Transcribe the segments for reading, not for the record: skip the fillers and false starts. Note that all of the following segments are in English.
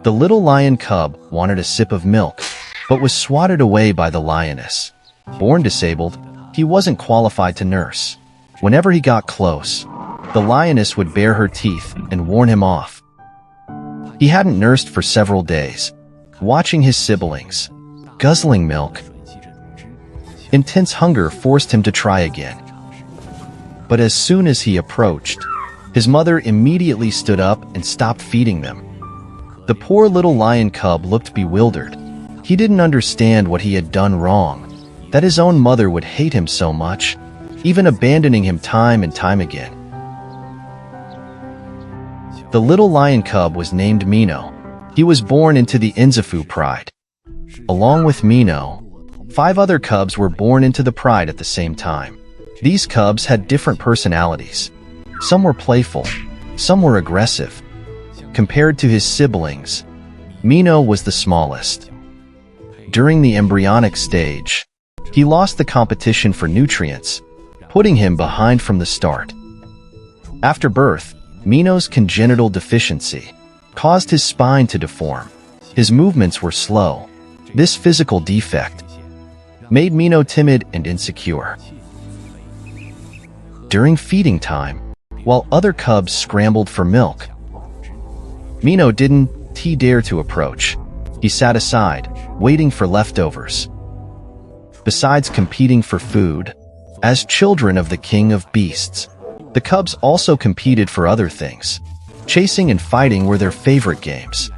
The little lion cub wanted a sip of milk, but was swatted away by the lioness. Born disabled, he wasn't qualified to nurse. Whenever he got close, the lioness would bare her teeth and warn him off. He hadn't nursed for several days, watching his siblings, guzzling milk. Intense hunger forced him to try again. But as soon as he approached, his mother immediately stood up and stopped feeding them. The poor little lion cub looked bewildered. He didn't understand what he had done wrong, that his own mother would hate him so much, even abandoning him time and time again. The little lion cub was named Mino. He was born into the Inzafu pride. Along with Mino, 5 other cubs were born into the pride at the same time. These cubs had different personalities. Some were playful, some were aggressive. Compared to his siblings, Mino was the smallest. During the embryonic stage, he lost the competition for nutrients, putting him behind from the start. After birth, Mino's congenital deficiency caused his spine to deform. His movements were slow. This physical defect made Mino timid and insecure. During feeding time, while other cubs scrambled for milk, Mino didn't dare to approach. He sat aside, waiting for leftovers. Besides competing for food, as children of the king of beasts, the cubs also competed for other things. Chasing and fighting were their favorite games.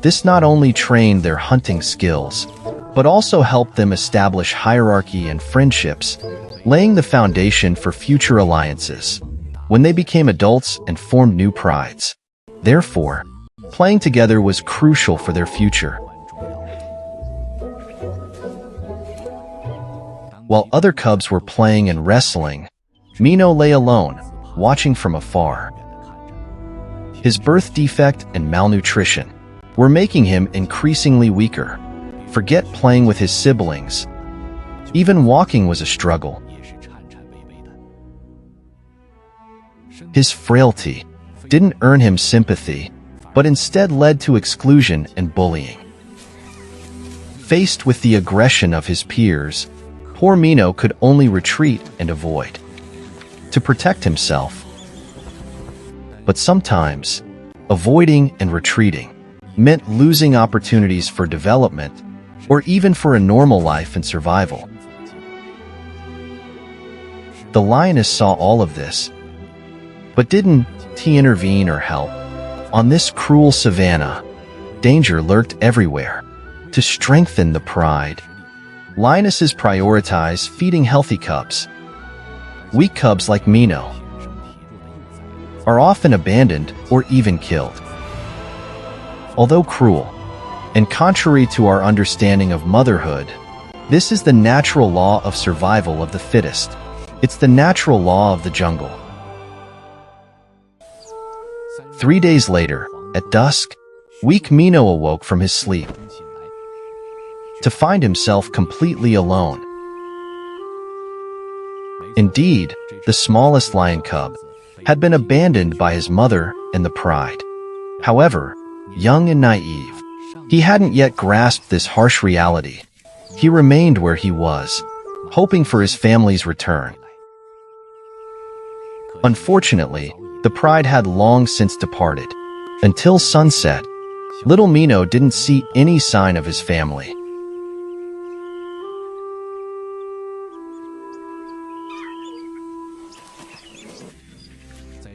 This not only trained their hunting skills, but also helped them establish hierarchy and friendships, laying the foundation for future alliances when they became adults and formed new prides. Therefore, playing together was crucial for their future. While other cubs were playing and wrestling, Mino lay alone, watching from afar. His birth defect and malnutrition were making him increasingly weaker. Forget playing with his siblings. Even walking was a struggle. His frailty didn't earn him sympathy, but instead led to exclusion and bullying. Faced with the aggression of his peers, poor Mino could only retreat and avoid to protect himself. But sometimes, avoiding and retreating meant losing opportunities for development or even for a normal life and survival. The lioness saw all of this, but didn't intervene or help. On this cruel savanna, danger lurked everywhere. To strengthen the pride, lionesses prioritize feeding healthy cubs. Weak cubs like Mino are often abandoned or even killed. Although cruel, and contrary to our understanding of motherhood, this is the natural law of survival of the fittest. It's the natural law of the jungle. 3 days later, at dusk, weak Mino awoke from his sleep to find himself completely alone. Indeed, the smallest lion cub had been abandoned by his mother and the pride. However, young and naive, he hadn't yet grasped this harsh reality. He remained where he was, hoping for his family's return. Unfortunately, the pride had long since departed. Until sunset, little Mino didn't see any sign of his family.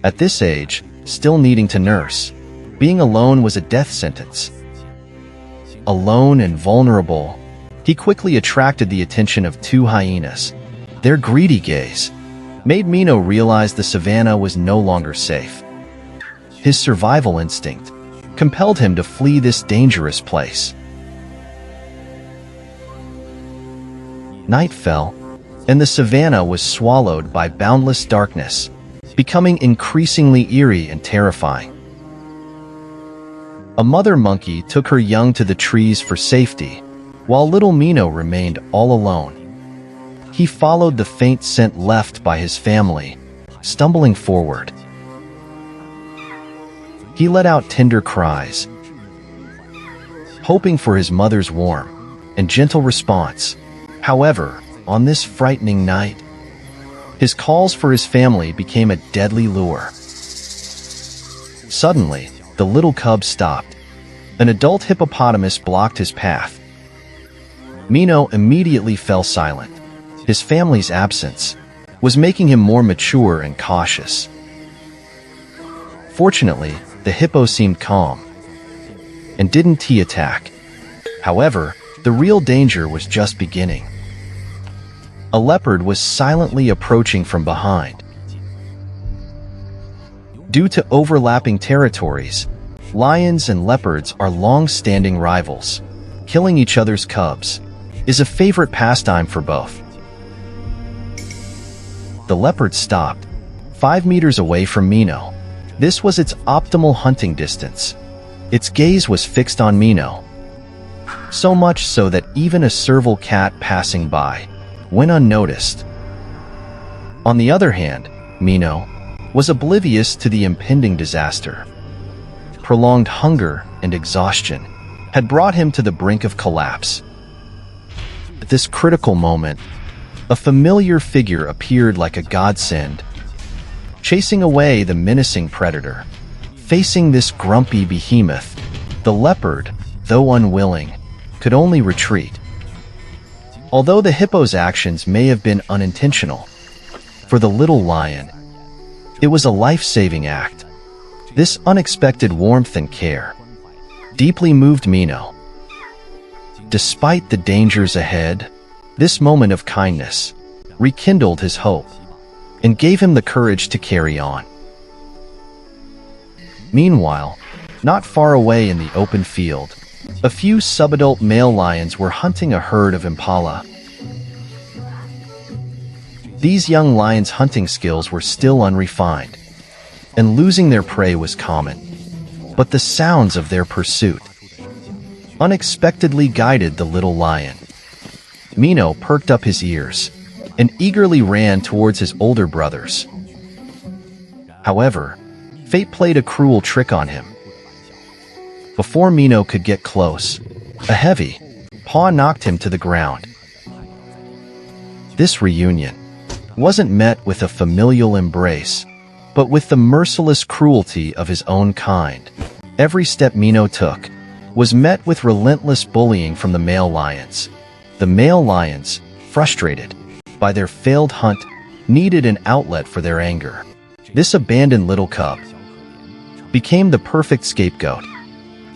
At this age, still needing to nurse, being alone was a death sentence. Alone and vulnerable, he quickly attracted the attention of 2 hyenas. Their greedy gaze made Mino realize the savanna was no longer safe. His survival instinct compelled him to flee this dangerous place. Night fell, and the savanna was swallowed by boundless darkness, becoming increasingly eerie and terrifying. A mother monkey took her young to the trees for safety, while little Mino remained all alone. He followed the faint scent left by his family, stumbling forward. He let out tender cries, hoping for his mother's warm and gentle response. However, on this frightening night, his calls for his family became a deadly lure. Suddenly, the little cub stopped. An adult hippopotamus blocked his path. Mino immediately fell silent. His family's absence was making him more mature and cautious. Fortunately, the hippo seemed calm and didn't attack. However, the real danger was just beginning. A leopard was silently approaching from behind. Due to overlapping territories, lions and leopards are long-standing rivals. Killing each other's cubs is a favorite pastime for both. The leopard stopped, 5 meters away from Mino. This was its optimal hunting distance. Its gaze was fixed on Mino, so much so that even a serval cat passing by went unnoticed. On the other hand, Mino was oblivious to the impending disaster. Prolonged hunger and exhaustion had brought him to the brink of collapse. At this critical moment, a familiar figure appeared like a godsend, chasing away the menacing predator. Facing this grumpy behemoth, the leopard, though unwilling, could only retreat. Although the hippo's actions may have been unintentional, for the little lion, it was a life-saving act. This unexpected warmth and care deeply moved Mino. Despite the dangers ahead, this moment of kindness rekindled his hope and gave him the courage to carry on. Meanwhile, not far away in the open field, a few subadult male lions were hunting a herd of impala. These young lions' hunting skills were still unrefined, and losing their prey was common. But the sounds of their pursuit unexpectedly guided the little lion. Mino perked up his ears and eagerly ran towards his older brothers. However, fate played a cruel trick on him. Before Mino could get close, a heavy paw knocked him to the ground. This reunion wasn't met with a familial embrace, but with the merciless cruelty of his own kind. Every step Mino took was met with relentless bullying from the male lions. The male lions, frustrated by their failed hunt, needed an outlet for their anger. This abandoned little cub became the perfect scapegoat.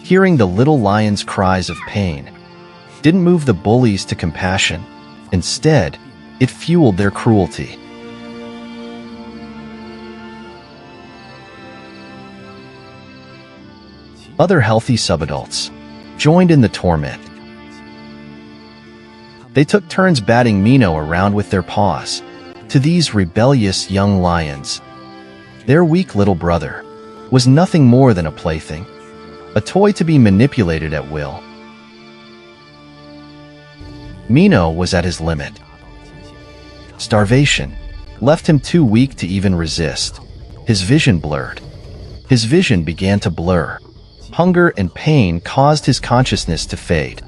Hearing the little lion's cries of pain didn't move the bullies to compassion. Instead, it fueled their cruelty. Other healthy subadults joined in the torment. They took turns batting Mino around with their paws. To these rebellious young lions, their weak little brother was nothing more than a plaything, a toy to be manipulated at will. Mino was at his limit. Starvation left him too weak to even resist. His vision blurred. His vision began to blur. Hunger and pain caused his consciousness to fade.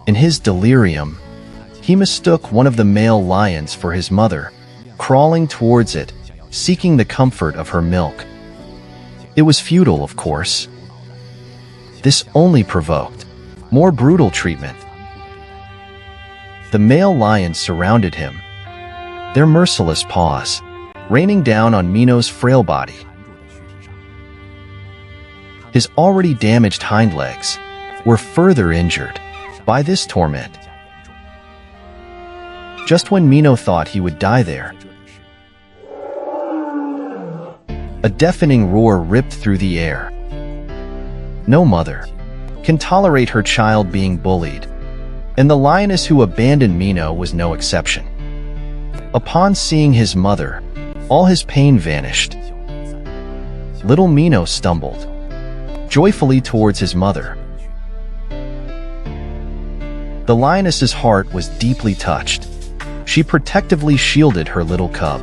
In his delirium, he mistook one of the male lions for his mother, crawling towards it, seeking the comfort of her milk. It was futile, of course. This only provoked more brutal treatment. The male lions surrounded him, their merciless paws raining down on Mino's frail body. His already damaged hind legs were further injured by this torment. Just when Mino thought he would die there, a deafening roar ripped through the air. No mother can tolerate her child being bullied, and the lioness who abandoned Mino was no exception. Upon seeing his mother, all his pain vanished. Little Mino stumbled joyfully towards his mother. The lioness's heart was deeply touched. She protectively shielded her little cub.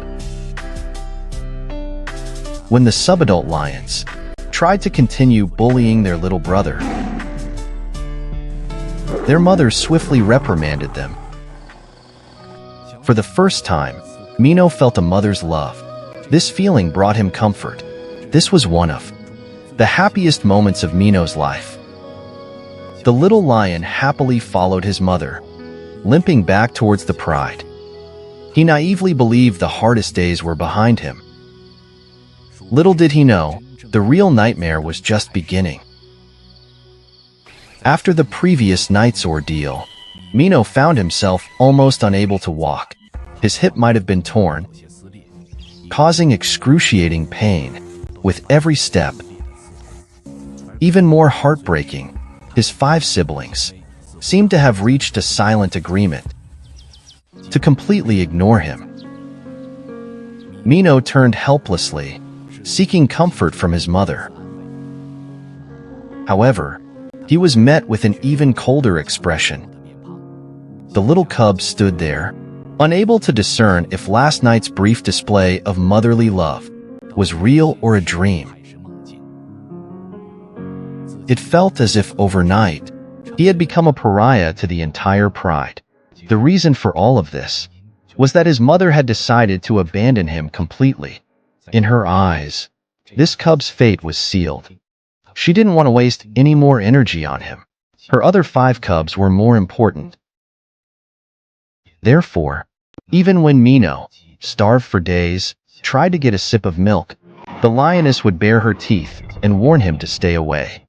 When the subadult lions tried to continue bullying their little brother. Their mother swiftly reprimanded them. For the first time, Mino felt a mother's love. This feeling brought him comfort. This was one of the happiest moments of Mino's life. The little lion happily followed his mother, limping back towards the pride. He naively believed the hardest days were behind him. Little did he know, the real nightmare was just beginning. After the previous night's ordeal, Mino found himself almost unable to walk. His hip might have been torn, causing excruciating pain with every step. Even more heartbreaking, his 5 siblings seemed to have reached a silent agreement to completely ignore him. Mino turned helplessly, seeking comfort from his mother. However, he was met with an even colder expression. The little cub stood there, unable to discern if last night's brief display of motherly love was real or a dream. It felt as if overnight, he had become a pariah to the entire pride. The reason for all of this was that his mother had decided to abandon him completely. In her eyes, this cub's fate was sealed. She didn't want to waste any more energy on him. Her other 5 cubs were more important. Therefore, even when Mino, starved for days, tried to get a sip of milk, the lioness would bare her teeth and warn him to stay away.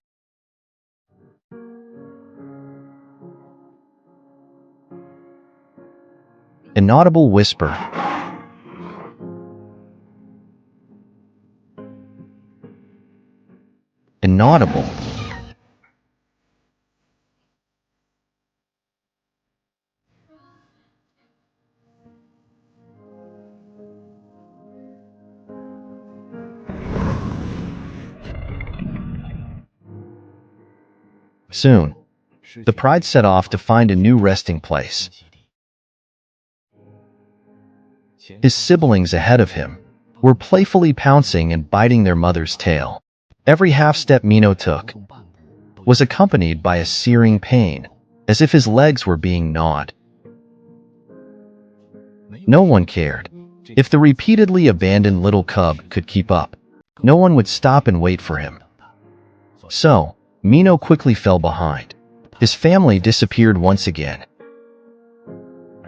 Inaudible whisper. Inaudible. Soon, the pride set off to find a new resting place. His siblings ahead of him were playfully pouncing and biting their mother's tail. Every half-step Mino took was accompanied by a searing pain, as if his legs were being gnawed. No one cared. If the repeatedly abandoned little cub could keep up, no one would stop and wait for him. So, Mino quickly fell behind. His family disappeared once again,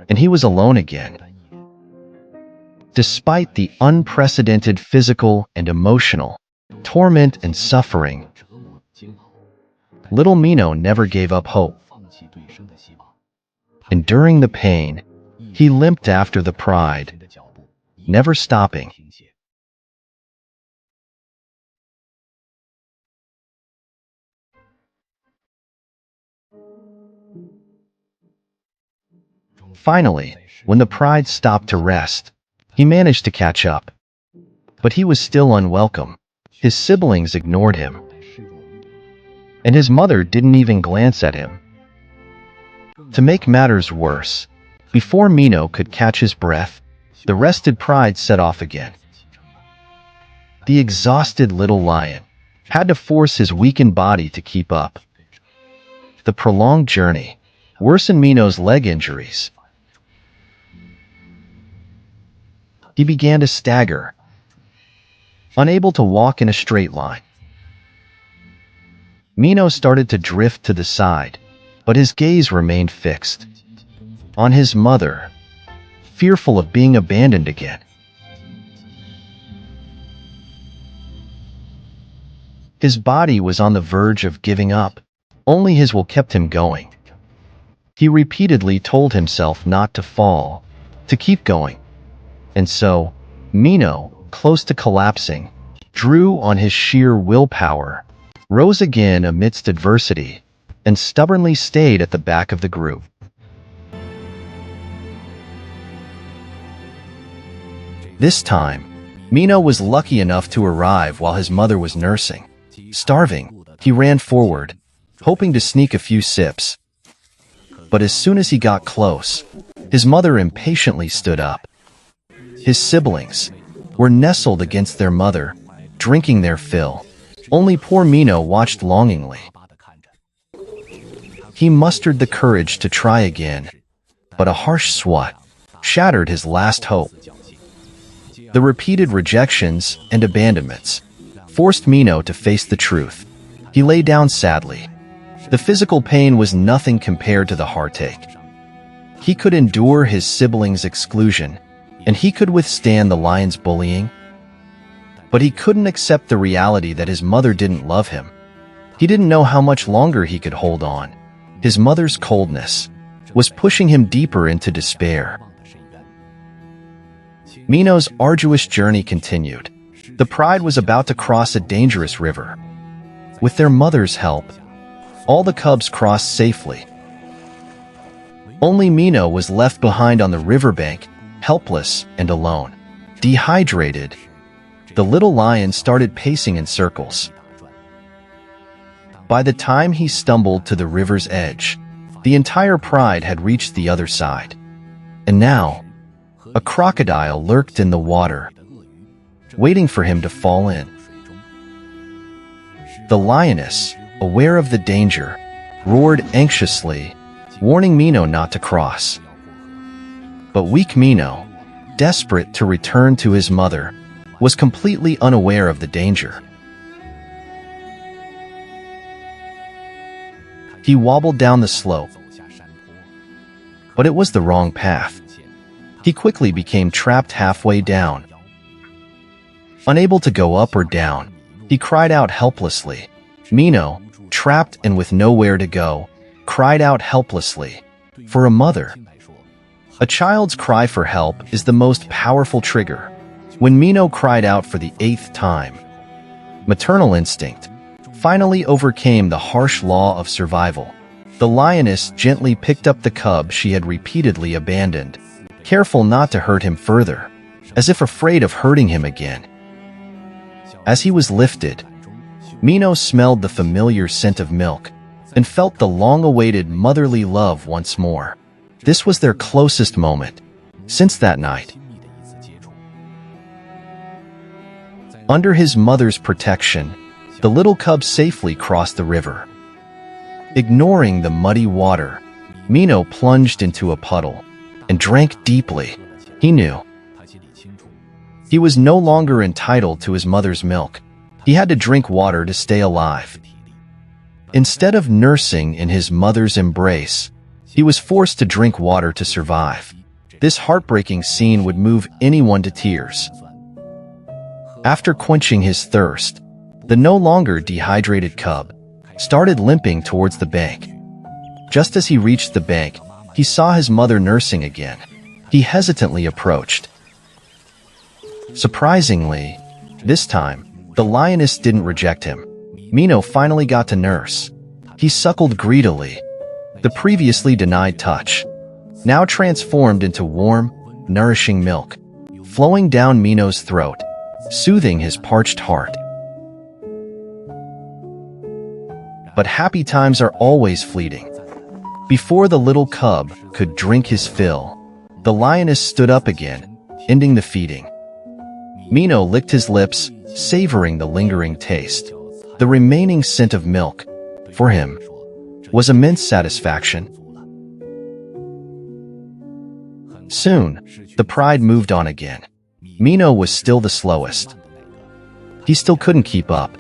and he was alone again. Despite the unprecedented physical and emotional torment and suffering, little Mino never gave up hope. Enduring the pain, he limped after the pride, never stopping. Finally, when the pride stopped to rest, he managed to catch up. But he was still unwelcome. His siblings ignored him, and his mother didn't even glance at him. To make matters worse, before Mino could catch his breath, the rested pride set off again. The exhausted little lion had to force his weakened body to keep up. The prolonged journey worsened Mino's leg injuries. He began to stagger, unable to walk in a straight line. Mino started to drift to the side, but his gaze remained fixed on his mother, fearful of being abandoned again. His body was on the verge of giving up. Only his will kept him going. He repeatedly told himself not to fall, to keep going. And so, Mino, close to collapsing, drew on his sheer willpower, rose again amidst adversity, and stubbornly stayed at the back of the group. This time, Mino was lucky enough to arrive while his mother was nursing. Starving, he ran forward, hoping to sneak a few sips. But as soon as he got close, his mother impatiently stood up. His siblings were nestled against their mother, drinking their fill. Only poor Mino watched longingly. He mustered the courage to try again, but a harsh swat shattered his last hope. The repeated rejections and abandonments forced Mino to face the truth. He lay down sadly. The physical pain was nothing compared to the heartache. He could endure his siblings' exclusion, and he could withstand the lion's bullying, but he couldn't accept the reality that his mother didn't love him. He didn't know how much longer he could hold on. His mother's coldness was pushing him deeper into despair. Mino's arduous journey continued. The Pride was about to cross a dangerous river. With their mother's help, all the cubs crossed safely. Only Mino was left behind on the riverbank, helpless and alone. Dehydrated, the little lion started pacing in circles. By the time he stumbled to the river's edge, the entire pride had reached the other side. And now, a crocodile lurked in the water, waiting for him to fall in. The lioness, aware of the danger, roared anxiously, warning Mino not to cross. But weak Mino, desperate to return to his mother, was completely unaware of the danger. He wobbled down the slope, but it was the wrong path. He quickly became trapped halfway down. Unable to go up or down, he cried out helplessly. Mino, trapped and with nowhere to go, cried out helplessly. For a mother, a child's cry for help is the most powerful trigger. When Mino cried out for the 8th time, maternal instinct finally overcame the harsh law of survival. The lioness gently picked up the cub she had repeatedly abandoned, careful not to hurt him further, as if afraid of hurting him again. As he was lifted, Mino smelled the familiar scent of milk and felt the long-awaited motherly love once more. This was their closest moment since that night. Under his mother's protection, the little cub safely crossed the river. Ignoring the muddy water, Mino plunged into a puddle and drank deeply. He knew he was no longer entitled to his mother's milk. He had to drink water to stay alive. Instead of nursing in his mother's embrace, he was forced to drink water to survive. This heartbreaking scene would move anyone to tears. After quenching his thirst, the no longer dehydrated cub started limping towards the bank. Just as he reached the bank, he saw his mother nursing again. He hesitantly approached. Surprisingly, this time, the lioness didn't reject him. Mino finally got to nurse. He suckled greedily. The previously denied touch now transformed into warm, nourishing milk, flowing down Mino's throat, soothing his parched heart. But happy times are always fleeting. Before the little cub could drink his fill, the lioness stood up again, ending the feeding. Mino licked his lips, savoring the lingering taste. The remaining scent of milk, for him, was immense satisfaction. Soon, the pride moved on again. Mino was still the slowest. He still couldn't keep up.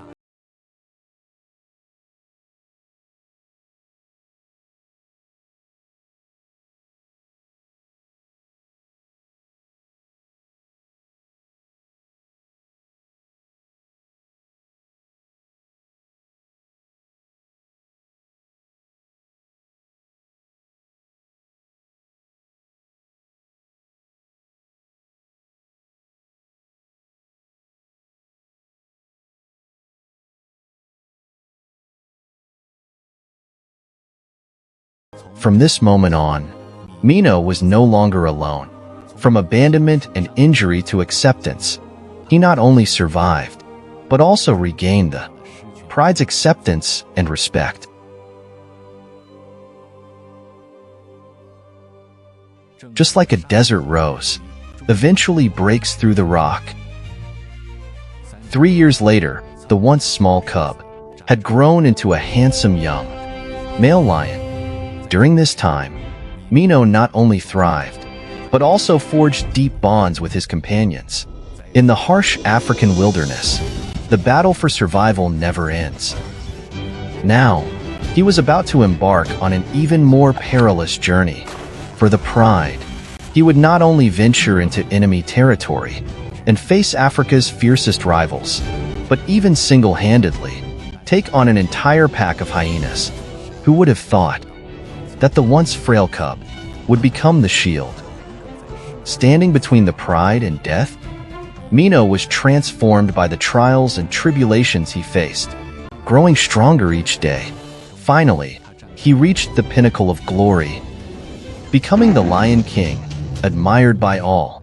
From this moment on, Mino was no longer alone. From abandonment and injury to acceptance, he not only survived, but also regained the pride's acceptance and respect. Just like a desert rose eventually breaks through the rock. 3 years later, the once small cub, had grown into a handsome young male lion. During this time, Mino not only thrived, but also forged deep bonds with his companions. In the harsh African wilderness, the battle for survival never ends. Now, he was about to embark on an even more perilous journey. For the pride, he would not only venture into enemy territory and face Africa's fiercest rivals, but even single-handedly take on an entire pack of hyenas. Who would have thought that the once frail cub would become the shield? Standing between the pride and death, Mino was transformed by the trials and tribulations he faced, growing stronger each day. Finally, he reached the pinnacle of glory, becoming the Lion King, admired by all.